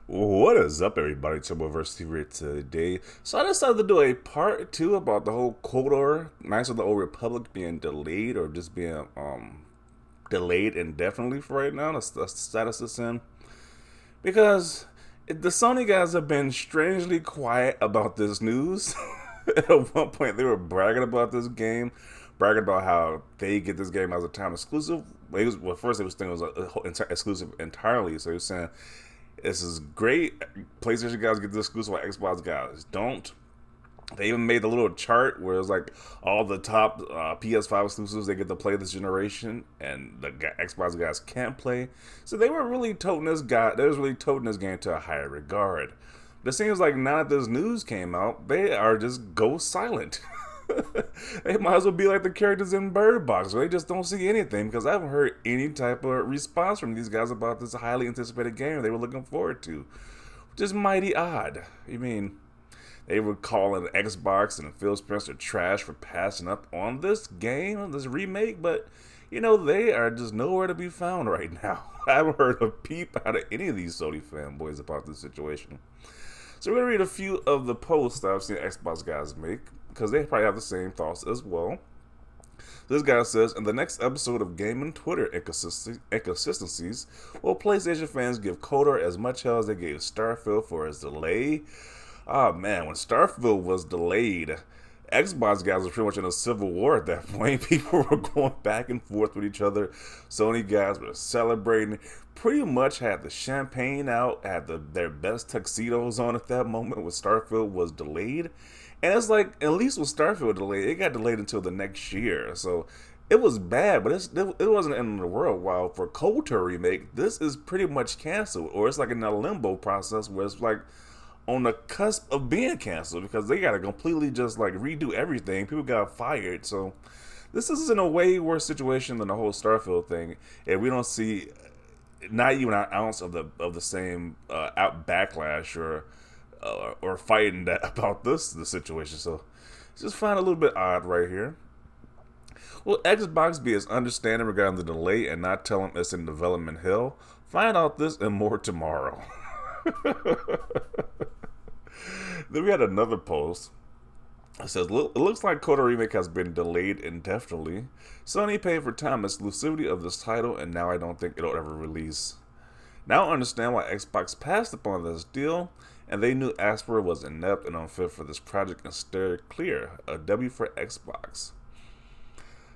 What is up, everybody? Turboversity here today. So I decided to do a part two about the whole KOTOR, Knights of the Old Republic being delayed or just being delayed indefinitely for right now. That's the status it's in. Because the Sony guys have been strangely quiet about this news. At one point, they were bragging about this game, bragging about how they get this game as a time exclusive. First, they was thinking it was exclusive entirely. So he was saying, this is great. PlayStation guys get this exclusive, while Xbox guys don't. They even made the little chart where it's like all the top PS5 exclusives they get to play this generation, and the Xbox guys can't play. So they were really toting this guy. They was really toting this game to a higher regard. But it seems like now that this news came out, they are just ghost silent. They might as well be like the characters in Bird Box, where they just don't see anything, because I haven't heard any type of response from these guys about this highly anticipated game they were looking forward to, which is mighty odd. I mean, they were calling Xbox and Phil Spencer trash for passing up on this game, this remake, but they are just nowhere to be found right now. I haven't heard a peep out of any of these Sony fanboys about this situation. So we're going to read a few of the posts that I've seen Xbox guys make, because they probably have the same thoughts as well. This guy says, in the next episode of Gaming Twitter Inconsistencies, will PlayStation fans give KOTOR as much hell as they gave Starfield for its delay? Oh man, when Starfield was delayed, Xbox guys were pretty much in a civil war at that point. People were going back and forth with each other. Sony guys were celebrating. Pretty much had the champagne out, had their best tuxedos on at that moment when Starfield was delayed. And it's like, at least with Starfield delayed, it got delayed until the next year. So it was bad, but it wasn't the end of the world. While for KOTOR remake, this is pretty much canceled. Or it's like in a limbo process where it's like on the cusp of being canceled, because they got to completely just like redo everything. People got fired. So this is in a way worse situation than the whole Starfield thing. And we don't see not even an ounce of the same out backlash or fighting that about the situation. So just find a little bit odd right here. Will Xbox be as understanding regarding the delay and not tell them it's in development hell? Find out this and more tomorrow. Then we had another post. It says, it looks like KOTOR remake has been delayed indefinitely. Sony paid for time exclusivity of this title, and now I don't think it'll ever release. Now I understand why Xbox passed upon this deal, and they knew Asper was inept and unfit for this project and steered clear. A W for Xbox.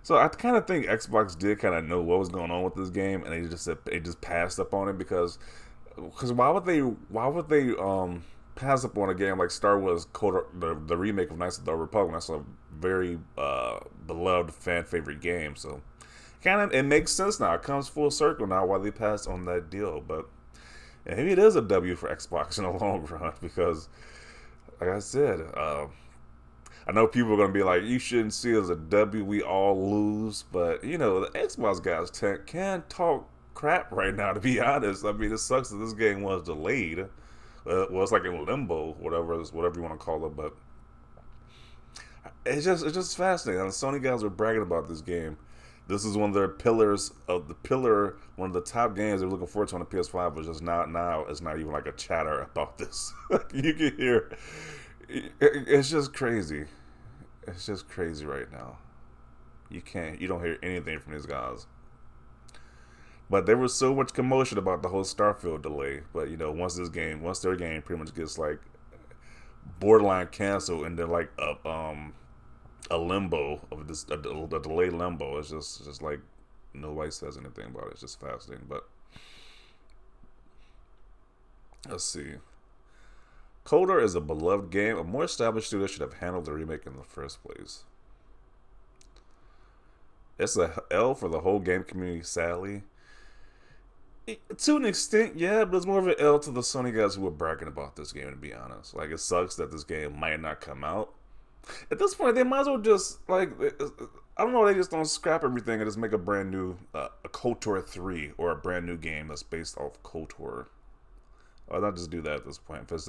So I kind of think Xbox did kind of know what was going on with this game, and they just passed up on it because why would they pass up on a game like Star Wars KOTOR, the remake of Knights of the Old Republic? That's a very beloved fan favorite game, so kind of it makes sense now. It comes full circle now why they passed on that deal, but maybe it is a W for Xbox in the long run, because like I said, I know people are going to be like, you shouldn't see it as a W, we all lose, but the Xbox guys can talk crap right now, to be honest. I mean, it sucks that this game was delayed. Well, it's like in limbo, whatever you want to call it, but it's just fascinating. And the Sony guys were bragging about this game. This is one of their one of the top games they were looking forward to on the PS5, but just now it's not even like a chatter about this. You can hear, it's just crazy. It's just crazy right now. You don't hear anything from these guys. But there was so much commotion about the whole Starfield delay. But once their game pretty much gets like borderline canceled, and they're like a limbo of this a delayed limbo. It's just like nobody says anything about it. It's just fascinating. But let's see. KOTOR is a beloved game. A more established studio should have handled the remake in the first place. It's a L for the whole game community, sadly. To an extent, yeah, but it's more of an L to the Sony guys who were bragging about this game, to be honest. Like, it sucks that this game might not come out. At this point, they might as well just, like, I don't know, they just don't scrap everything and just make a brand new, a KOTOR 3, or a brand new game that's based off KOTOR. Why not just do that at this point? If it's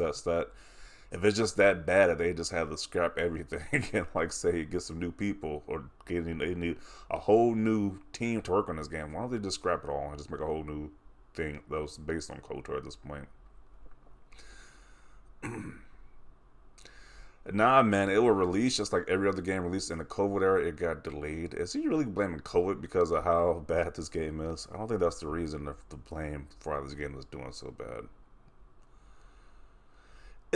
just that bad that they just have to scrap everything and, like, say, get some new people, or they need a whole new team to work on this game, why don't they just scrap it all and just make a whole new thing that was based on KOTOR at this point? Nah, man, it will release just like every other game released in the COVID era. It got delayed. Is he really blaming COVID because of how bad this game is? I don't think that's the reason to blame for why this game is doing so bad.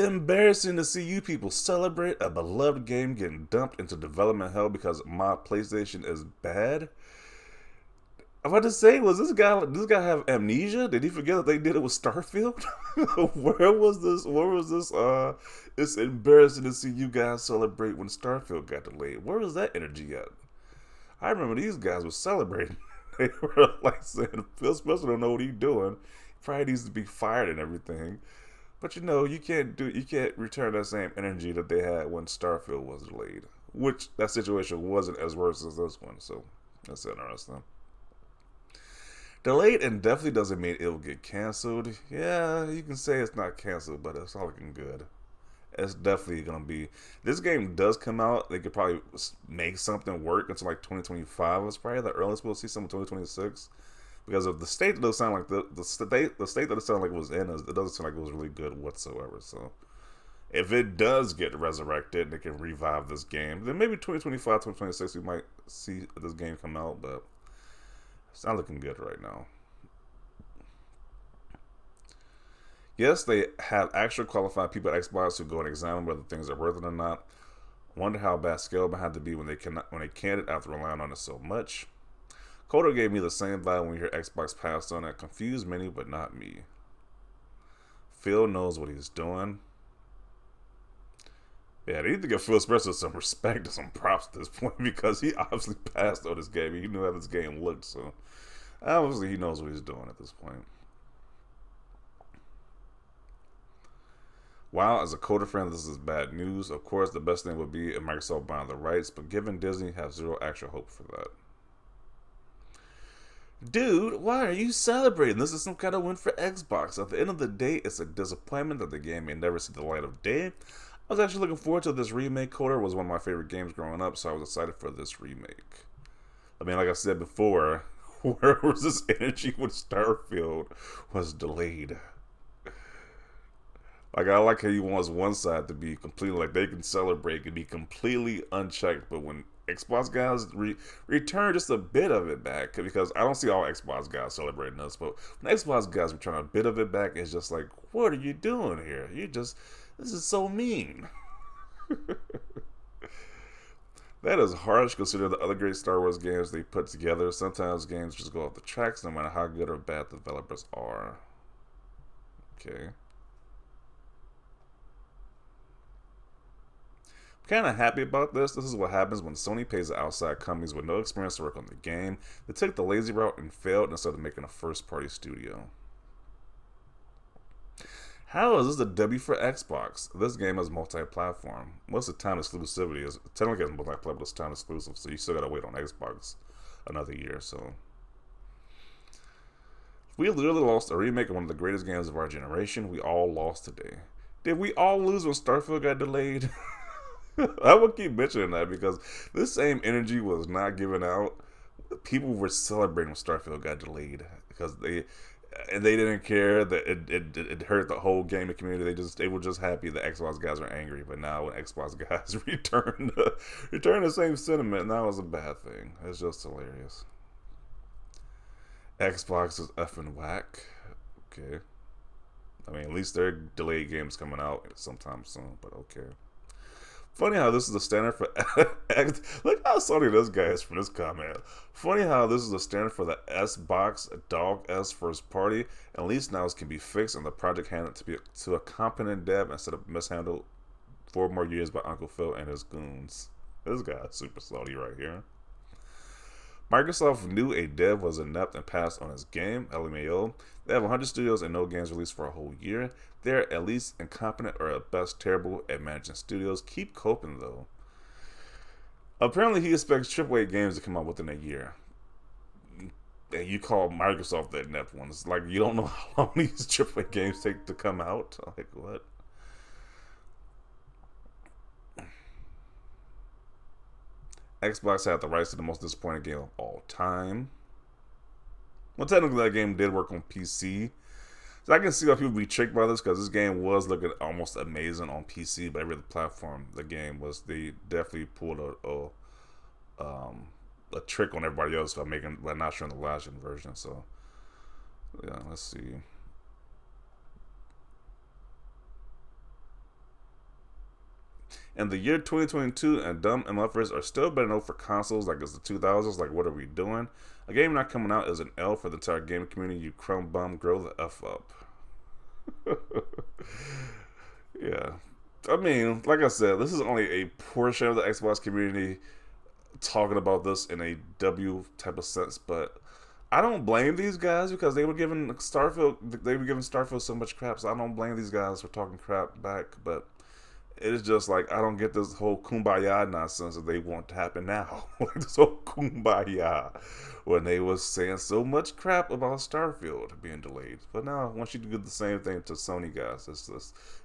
Embarrassing to see you people celebrate a beloved game getting dumped into development hell because my PlayStation is bad. I'm about to say, was this guy have amnesia? Did he forget that they did it with Starfield? Where was this? Where was this? It's embarrassing to see you guys celebrate when Starfield got delayed. Where was that energy at? I remember these guys were celebrating. They were like saying, Phil Spencer don't know what he's doing. He probably needs to be fired and everything. But you can't return that same energy that they had when Starfield was delayed. Which that situation wasn't as worse as this one, so that's interesting. Delayed indefinitely doesn't mean it will get canceled. Yeah, you can say it's not canceled, but it's not looking good. It's definitely gonna be. This game does come out. They could probably make something work until like 2025. It's probably the earliest we'll see something 2026 because of the state that doesn't sound like the state that it sounded like it was in. It doesn't sound like it was really good whatsoever. So if it does get resurrected, they can revive this game. Then maybe 2025, 2026, we might see this game come out, but it's not looking good right now. Yes, they have actual qualified people at Xbox who go and examine whether things are worth it or not. Wonder how bad scalable had to be when they canned it after relying on it so much. KOTOR gave me the same vibe when you hear Xbox passed on it. Confused many, but not me. Phil knows what he's doing. Yeah, they need to give Phil Spencer some respect and some props at this point because he obviously passed on this game. He knew how this game looked, so obviously he knows what he's doing at this point. While as a KOTOR fan, this is bad news. Of course, the best thing would be if Microsoft buying the rights, but given Disney has zero actual hope for that. Dude, why are you celebrating? This is some kind of win for Xbox. At the end of the day, it's a disappointment that the game may never see the light of day. I was actually looking forward to this remake. KOTOR was one of my favorite games growing up, so I was excited for this remake. I mean, like I said before, where was this energy when Starfield was delayed? Like, I like how you want one side to be completely, like, they can celebrate and be completely unchecked, but when Xbox guys return just a bit of it back, because I don't see all Xbox guys celebrating us, but when Xbox guys return a bit of it back, it's just like, what are you doing here? This is so mean. That is harsh considering the other great Star Wars games they put together. Sometimes games just go off the tracks no matter how good or bad developers are. Okay. Kind of happy about this. This is what happens when Sony pays outside companies with no experience to work on the game. They took the lazy route and failed instead of making a first-party studio. How is this a W for Xbox? This game is multi-platform. What's the time exclusivity? Is technically it's multiplayer, but it's time exclusive, so you still gotta wait on Xbox another year. So we literally lost a remake of one of the greatest games of our generation. We all lost today. Did we all lose when Starfield got delayed? I will keep mentioning that because this same energy was not given out. People were celebrating when Starfield got delayed because they didn't care that it hurt the whole gaming community. They were just happy the Xbox guys were angry. But now when Xbox guys return the same sentiment, that was a bad thing. It's just hilarious. Xbox is effing whack. Okay. I mean, at least their delayed games coming out sometime soon. But okay. Funny how this is the standard for look how sorry this guy is for this comment. Funny how this is the standard for the S-Box Dog S first party. At least now it can be fixed and the project handed to a competent dev instead of mishandled 4 more years by Uncle Phil and his goons. This guy is super salty right here. Microsoft knew a dev was inept and passed on his game, LMAO. They have 100 studios and no games released for a whole year. They're at least incompetent or at best terrible at managing studios. Keep coping though. Apparently he expects AAA games to come out within a year. And you call Microsoft the inept one. It's like you don't know how long these AAA games take to come out. Like what? Xbox had the rights to the most disappointing game of all time. Well, technically that game did work on PC. So I can see why people be tricked by this because this game was looking almost amazing on PC, but every other platform the game was, they definitely pulled a trick on everybody else by not showing the last gen version. So yeah, let's see. In the year 2022, and dumb MFers are still better known for consoles like it's the 2000s. Like, what are we doing? A game not coming out is an L for the entire gaming community. You crumb bum, grow the F up. Yeah. I mean, like I said, this is only a portion of the Xbox community talking about this in a W type of sense, but I don't blame these guys because they were giving Starfield so much crap, so I don't blame these guys for talking crap back, but it is just like I don't get this whole kumbaya nonsense that they want to happen now. Like this whole kumbaya when they was saying so much crap about Starfield being delayed. But now, once you do the same thing to Sony guys,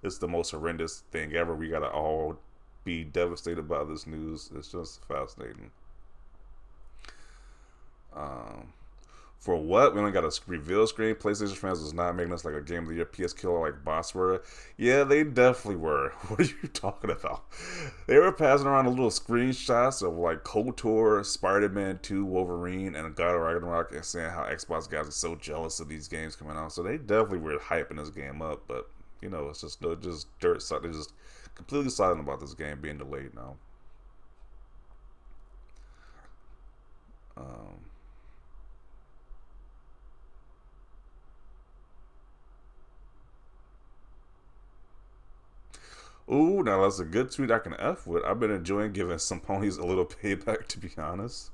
it's the most horrendous thing ever. We gotta all be devastated by this news. It's just fascinating. Um, For what? We only got a reveal screen. PlayStation fans was not making us like a Game of the Year PS killer like boss were. Yeah, they definitely were. What are you talking about? They were passing around a little screenshots of like KOTOR, Spider-Man 2, Wolverine, and God of Ragnarok, and saying how Xbox guys are so jealous of these games coming out. So they definitely were hyping this game up, but you know, it's just dirt. They're just completely silent about this game being delayed now. Um, Ooh, now that's a good tweet I can F with. I've been enjoying giving some ponies a little payback, to be honest.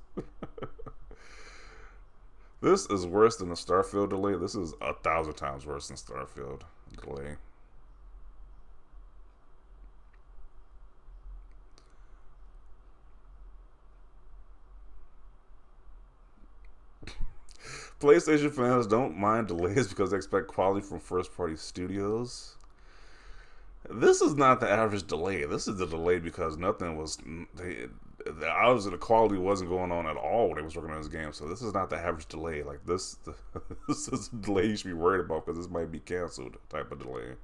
This is worse than the Starfield delay. This is 1,000 times worse than Starfield delay. PlayStation fans don't mind delays because they expect quality from first party studios. This is not the average delay. This is the delay because nothing was. The quality wasn't going on at all when they was working on this game. So this is not the average delay. Like this, this is a delay you should be worried about because this might be canceled type of delay.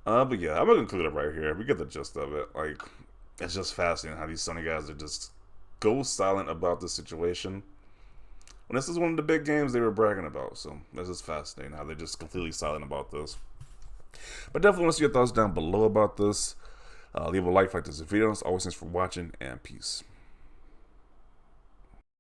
But yeah, I'm gonna conclude it right here. We get the gist of it. Like, it's just fascinating how these Sony guys are just go silent about the situation. When this is one of the big games they were bragging about. So this is fascinating how they're just completely silent about this. But definitely want to see your thoughts down below about this. Leave a like this video. Always thanks for watching, and peace.